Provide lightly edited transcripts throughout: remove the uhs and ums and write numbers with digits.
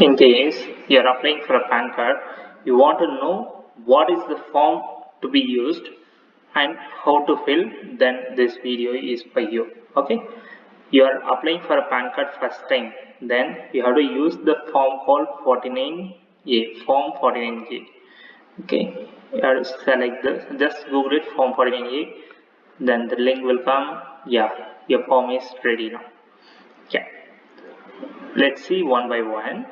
In case you are applying for a PAN card, you want to know what is the form to be used and how to fill, then this video is for you. Okay, you are applying for a PAN card first time, then you have to use the form called 49A, form 49A. Okay, you have to select this, just Google it, form 49A, then the link will come. Yeah, your form is ready now. Yeah, let's see one by one.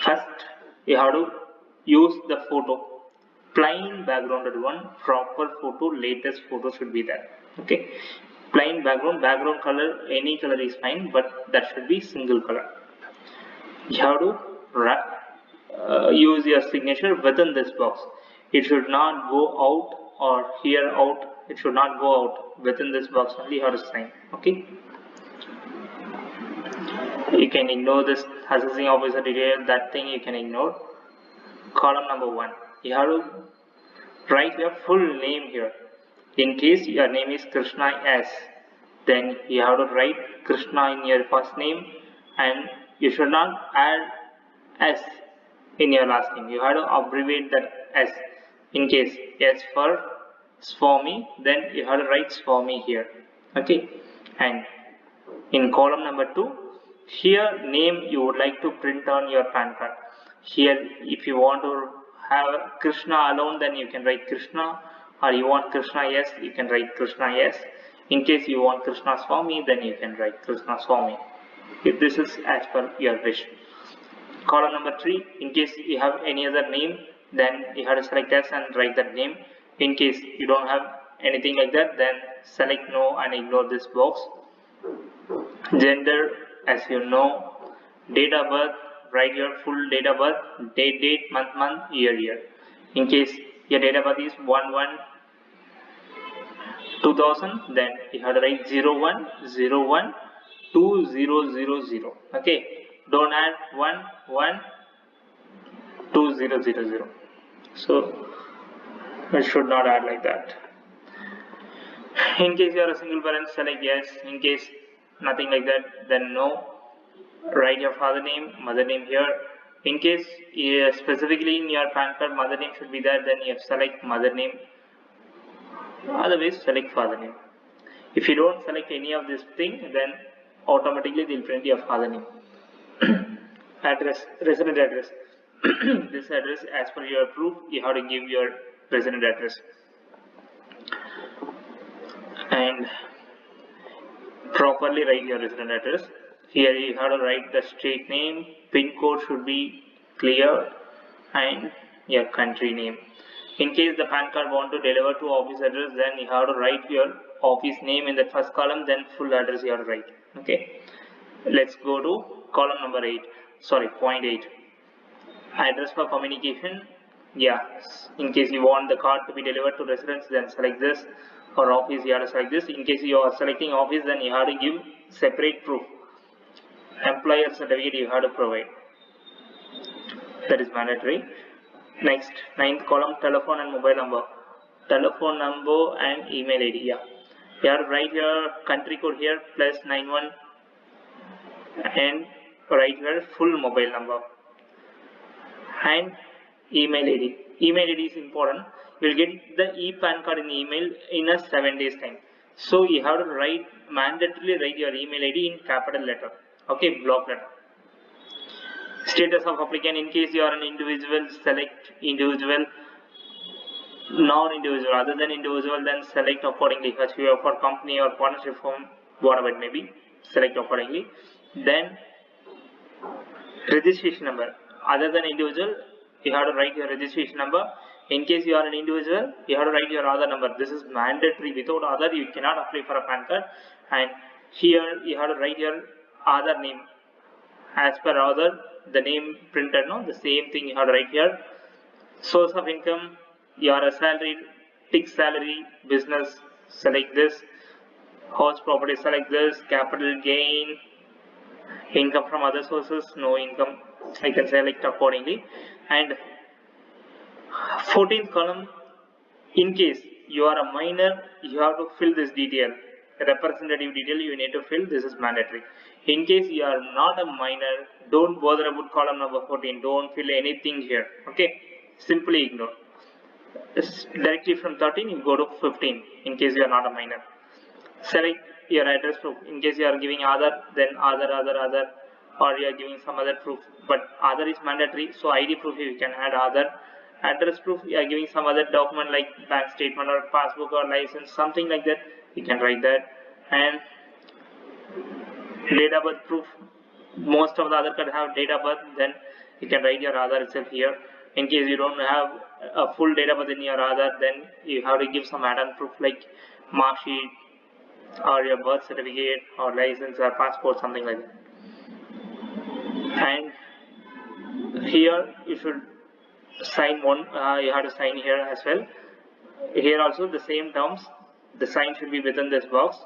First, you have to use the photo, plain backgrounded one, proper photo, latest photo should be there. Okay, plain background color, any color is fine, but that should be single color. You have to use your signature within this box. It should not go out or here out. It should not go out. Within this box only you have to sign. Okay. You can ignore this assessing officer detail, that thing you can ignore. Column number 1, you have to write your full name here. In case your name is Krishna S, then you have to write Krishna in your first name, and you should not add S in your last name. You have to abbreviate that S. In case S for Swami, then you have to write Swami here. Okay, and in column number 2, here name you would like to print on your PAN card. Here if you want to have Krishna alone, then you can write Krishna, or you want Krishna yes, you can write Krishna yes. In case you want Krishna Swami, then you can write Krishna Swami. If this is as per your wish. Column number 3, in case you have any other name, then you have to select S and write that name. In case you don't have anything like that, then select no and ignore this box. Gender, as you know. Date of birth, write your full date of birth, date, month, year. In case your date of birth is 1/1/2000, then you have to write 01/01/2000. Okay, don't add 1/1/2000. So it should not add like that. In case you are a single parent, select yes. In case nothing like that, then no. Write your father name, mother name here. In case specifically in your PAN card mother name should be there, then you have select mother name. Otherwise select father name. If you don't select any of this thing, then automatically they'll print your father name. Address, resident address. This address, as per your proof, you have to give your resident address. And properly write your resident address. Here you have to write the street name, pin code should be clear, and your country name. In case the PAN card want to deliver to office address, then you have to write your office name in the first column, then full address you have to write. Okay, let's go to column number point 8. Address for communication. Yeah, in case you want the card to be delivered to residence, then select this, or office you have to select this. In case you are selecting office, then you have to give separate proof. Employer certificate you have to provide, that is mandatory. Next, 9th column, telephone and mobile number. Telephone number and email ID. Yeah, you have to write your country code here +91 and write your full mobile number and email ID. Email ID is important. You will get the e-PAN card in email in a 7 days time. So you have to mandatorily write your email ID in capital letter. Okay, block letter. Status of applicant. In case you are an individual, select individual. Non-individual, other than individual, then select accordingly. If you are for company or partnership firm, whatever it may be, select accordingly. Then registration number. Other than individual, you have to write your registration number. In case you are an individual, you have to write your Aadhaar number. This is mandatory. Without Aadhaar, you cannot apply for a PAN card. And here you have to write your Aadhaar name. As per Aadhaar, the name printed, no, the same thing you have to write here. Source of income, you are a salaried, tick salary, business, select this. House property, select this. Capital gain, income from other sources, no income, I can select accordingly. And 14th column, in case you are a minor, you have to fill this detail. Representative detail you need to fill, this is mandatory. In case you are not a minor, don't bother about column number 14. Don't fill anything here. Okay, simply ignore. Directly from 13 you go to 15 in case you are not a minor. Select your address proof. In case you are giving other, then other, or you are giving some other proof, but other is mandatory, so ID proof you can add other. Address proof, you are giving some other document like bank statement or passbook or license, something like that, you can write that. And date of birth proof, most of the other card have date of birth, then you can write your Aadhaar itself here. In case you don't have a full date of birth in your Aadhaar, then you have to give some add-on proof like mark sheet or your birth certificate or license or passport, something like that. And here you should sign one, you have to sign here as well. Here also the same terms, the sign should be within this box,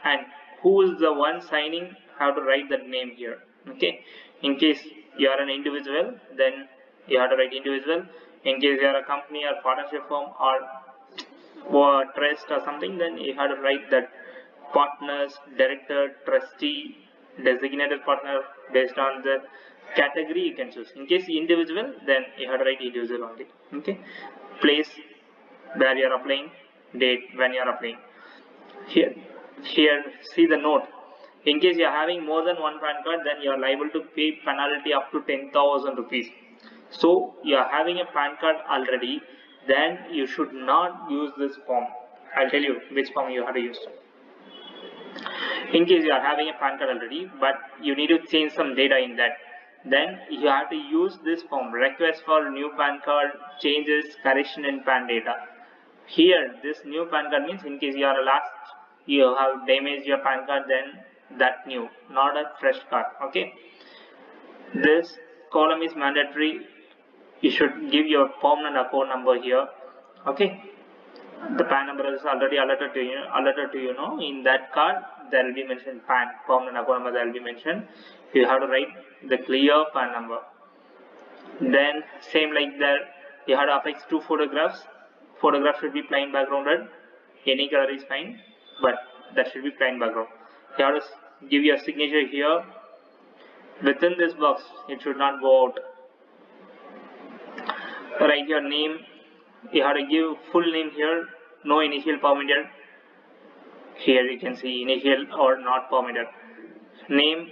and who is the one signing, have to write that name here. Okay, in case you are an individual, then you have to write individual. In case you are a company or partnership firm or trust or something, then you have to write that partners, director, trustee, designated partner, based on the category you can choose. In case individual, then you have to write individual only. Okay, place where you are applying, date when you are applying. Here see the note. In case you are having more than one PAN card, then you are liable to pay penalty up to 10,000 rupees. So you are having a PAN card already, then you should not use this form. I'll tell you which form you have to use. In case you are having a PAN card already, but you need to change some data in that, then you have to use this form, request for new PAN card, changes, correction in PAN data. Here this new PAN card means in case you are you have damaged your PAN card, then that new, not a fresh card. Okay, this column is mandatory. You should give your permanent account number here. Okay, the PAN number is already alerted to you. Know in that card there will be mentioned PAN, permanent account number, there will be mentioned. You have to write the clear PAN number. Then same like that, you have to affix 2 photographs. Photograph should be plain backgrounded. Any color is fine, but that should be plain background. You have to give your signature here. Within this box, it should not go out. Write your name. You have to give full name here. No initial permitted. Here you can see initial or not permitted. Name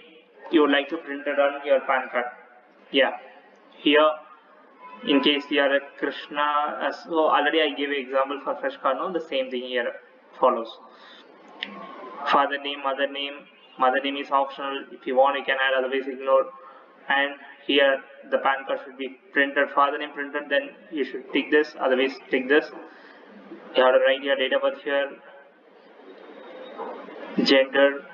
you would like to print it on your PAN card. Yeah. Here, in case you are a Krishna, so already I gave an example for fresh card. No, the same thing here follows. Father name, mother name. Mother name is optional. If you want, you can add, otherwise ignore. And here the PAN card should be printed. Father name printed, then you should tick this, otherwise tick this. You have to write your date of birth here. Gender.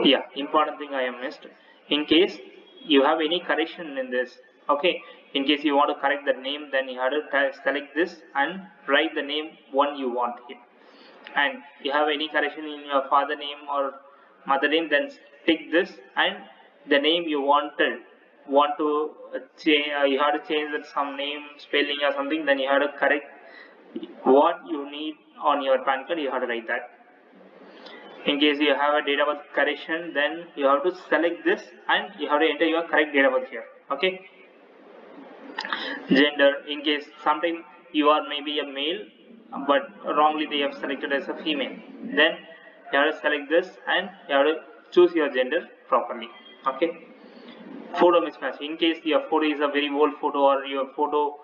Yeah, important thing I have missed. In case you have any correction in this, okay, in case you want to correct the name, then you have to select this and write the name one you want here. And you have any correction in your father name or mother name, then tick this, and the name you want to change, you have to change some name, spelling or something, then you have to correct what you need on your PAN card, you have to write that. In case you have a date of birth correction, then you have to select this and you have to enter your correct date of birth here. Okay. Gender, in case sometime you are maybe a male, but wrongly they have selected as a female, then you have to select this and you have to choose your gender properly. Okay. Photo mismatch, in case your photo is a very old photo or your photo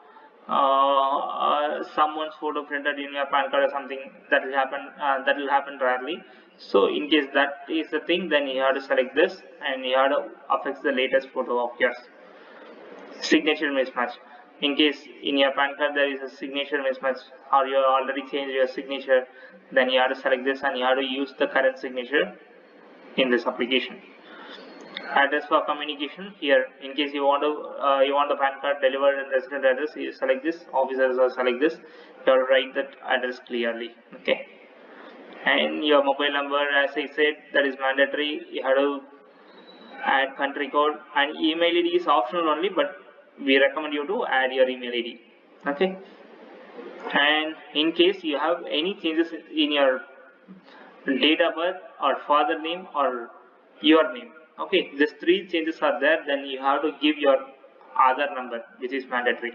someone's photo printed in your PAN card or something, that will happen rarely. So in case that is the thing, then you have to select this and you have to affix the latest photo of yours. Signature mismatch, in case in your PAN card there is a signature mismatch or you already changed your signature, then you have to select this and you have to use the current signature in this application. Address for communication, here in case you want the PAN card delivered in resident address, you select this, officers or select this, you have to write that address clearly. Okay, and your mobile number, as I said, that is mandatory. You have to add country code, and email ID is optional only, but we recommend you to add your email ID. Okay, and in case you have any changes in your date of birth or father name or your name, Okay, these three changes are there, then you have to give your Aadhaar number, which is mandatory.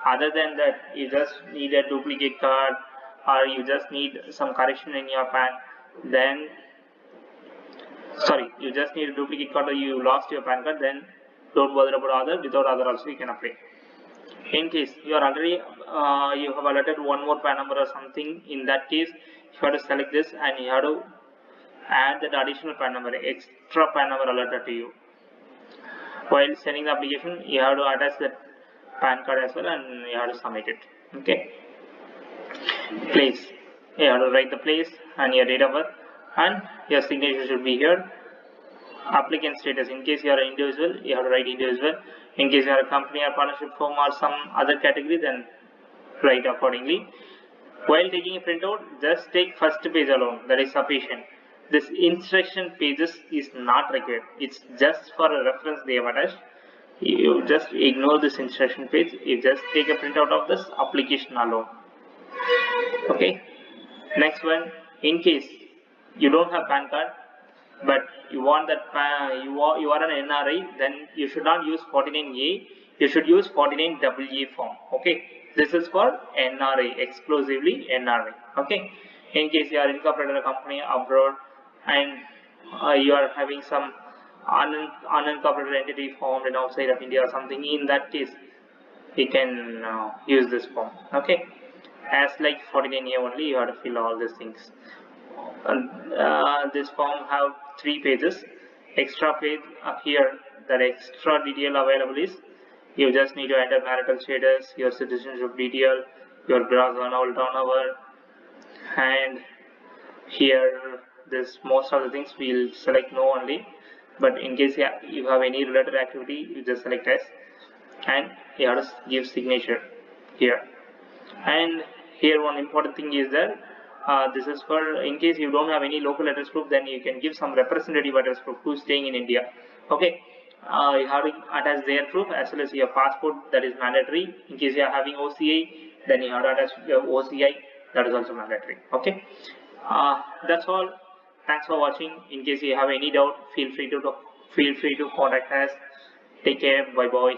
Other than that, you just need a duplicate card or you just need some correction in your PAN, then sorry, you just need a duplicate card or you lost your PAN card, then don't bother about Aadhaar. Without Aadhaar also you can apply. In case you are already you have allotted one more PAN number or something, in that case you have to select this and you have to add that additional PAN number, extra PAN number allotted to you. While sending the application, you have to attach that PAN card as well and you have to submit it. Okay. Place. You have to write the place and your date of birth and your signature should be here. Applicant status. In case you are an individual, you have to write individual. In case you are a company or partnership firm or some other category, then write accordingly. While taking a printout, just take first page alone. That is sufficient. This instruction pages is not required. It's just for a reference they have attached. You just ignore this instruction page. You just take a printout of this application alone. Okay. Next one. In case you don't have PAN card, but you want that you are an NRI, then you should not use 49A. You should use 49AA form. Okay. This is for NRI, exclusively NRI. Okay. In case you are incorporated a company abroad and you are having some unincorporated entity formed in outside of India or something, in that case you can use this form. Okay. As like 49A only, you have to fill all these things. And this form have 3 pages. Extra page here, that extra detail available is you just need to enter marital status, your citizenship detail, your gross annual turnover, and here this most of the things we'll select no only, but in case you have any related activity, you just select yes, and you have to give signature here. And here one important thing is that this is for in case you don't have any local address proof, then you can give some representative address proof who's staying in India. Okay. You have to attach their proof as well as your passport, that is mandatory. In case you are having OCI, then you have to attach your OCI, that is also mandatory. Okay. That's all. Thanks for watching. In case you have any doubt, feel free to contact us. Take care. Bye bye.